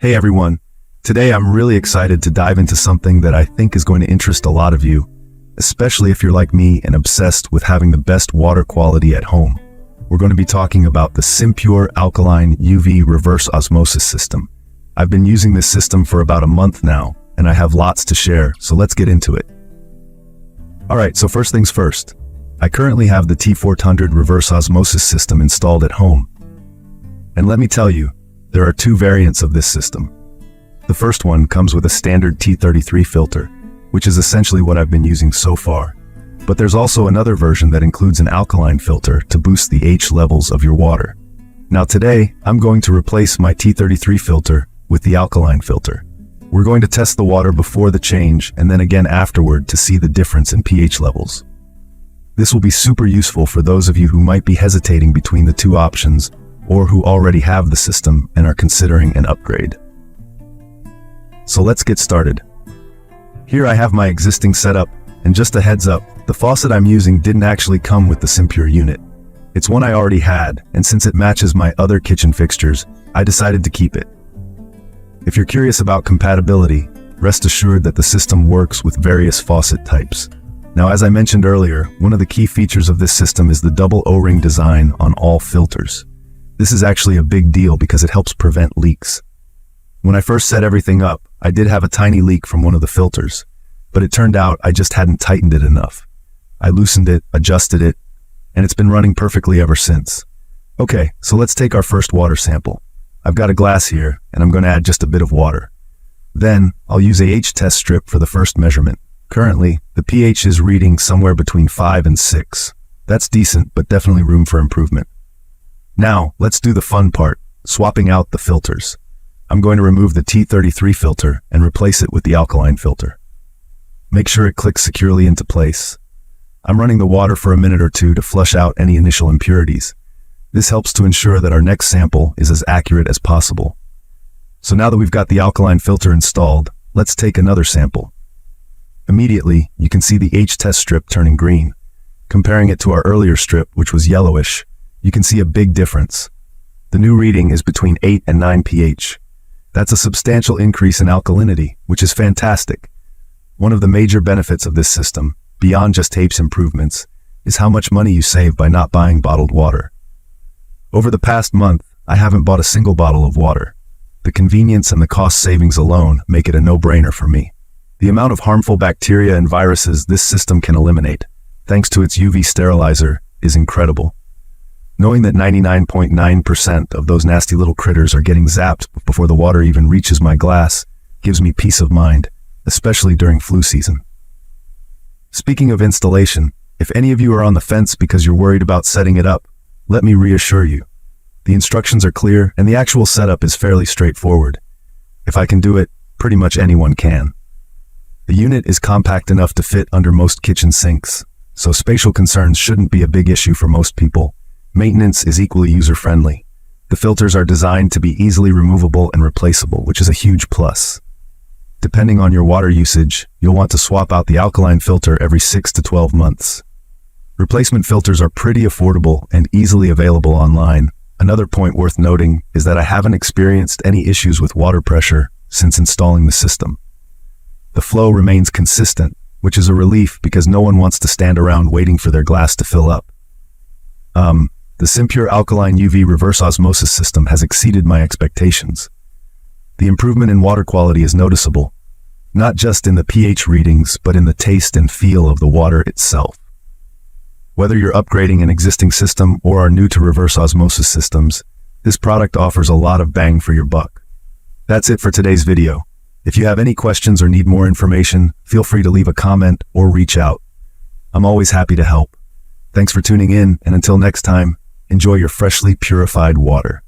Hey everyone, today I'm really excited to dive into something that I think is going to interest a lot of you, especially if you're like me and obsessed with having the best water quality at home. We're going to be talking about the SimPure Alkaline UV Reverse Osmosis System. I've been using this system for about a month now, and I have lots to share, so let's get into it. Alright, so first things first. I currently have the T1-400 Reverse Osmosis System installed at home. And let me tell you, there are two variants of this system. The first one comes with a standard T33 filter, which is essentially what I've been using so far. But there's also another version that includes an alkaline filter to boost the H levels of your water. Now today, I'm going to replace my T33 filter with the alkaline filter. We're going to test the water before the change and then again afterward to see the difference in pH levels. This will be super useful for those of you who might be hesitating between the two options or who already have the system and are considering an upgrade. So let's get started. Here I have my existing setup, and just a heads up, the faucet I'm using didn't actually come with the SimPure unit. It's one I already had, and since it matches my other kitchen fixtures, I decided to keep it. If you're curious about compatibility, rest assured that the system works with various faucet types. Now, as I mentioned earlier, one of the key features of this system is the double O-ring design on all filters. This is actually a big deal because it helps prevent leaks. When I first set everything up, I did have a tiny leak from one of the filters, but it turned out I just hadn't tightened it enough. I loosened it, adjusted it, and it's been running perfectly ever since. Okay, so let's take our first water sample. I've got a glass here, and I'm going to add just a bit of water. Then, I'll use a H-test strip for the first measurement. Currently, the pH is reading somewhere between 5 and 6. That's decent, but definitely room for improvement. Now, let's do the fun part, swapping out the filters. I'm going to remove the T33 filter and replace it with the alkaline filter. Make sure it clicks securely into place. I'm running the water for a minute or two to flush out any initial impurities. This helps to ensure that our next sample is as accurate as possible. So now that we've got the alkaline filter installed, let's take another sample. Immediately, you can see the H-test strip turning green. Comparing it to our earlier strip, which was yellowish, you can see a big difference. The new reading is between 8 and 9 pH. That's a substantial increase in alkalinity, which is fantastic. One of the major benefits of this system, beyond just tape's improvements, is how much money you save by not buying bottled water. Over the past month, I haven't bought a single bottle of water. The convenience and the cost savings alone make it a no-brainer for me. The amount of harmful bacteria and viruses this system can eliminate, thanks to its UV sterilizer, is incredible. Knowing that 99.9% of those nasty little critters are getting zapped before the water even reaches my glass gives me peace of mind, especially during flu season. Speaking of installation, if any of you are on the fence because you're worried about setting it up, let me reassure you. The instructions are clear and the actual setup is fairly straightforward. If I can do it, pretty much anyone can. The unit is compact enough to fit under most kitchen sinks, so spatial concerns shouldn't be a big issue for most people. Maintenance is equally user-friendly. The filters are designed to be easily removable and replaceable, which is a huge plus. Depending on your water usage, you'll want to swap out the alkaline filter every 6 to 12 months. Replacement filters are pretty affordable and easily available online. Another point worth noting is that I haven't experienced any issues with water pressure since installing the system. The flow remains consistent, which is a relief because no one wants to stand around waiting for their glass to fill up. The SimPure Alkaline UV Reverse Osmosis System has exceeded my expectations. The improvement in water quality is noticeable, not just in the pH readings, but in the taste and feel of the water itself. Whether you're upgrading an existing system or are new to reverse osmosis systems, this product offers a lot of bang for your buck. That's it for today's video. If you have any questions or need more information, feel free to leave a comment or reach out. I'm always happy to help. Thanks for tuning in, and until next time, enjoy your freshly purified water.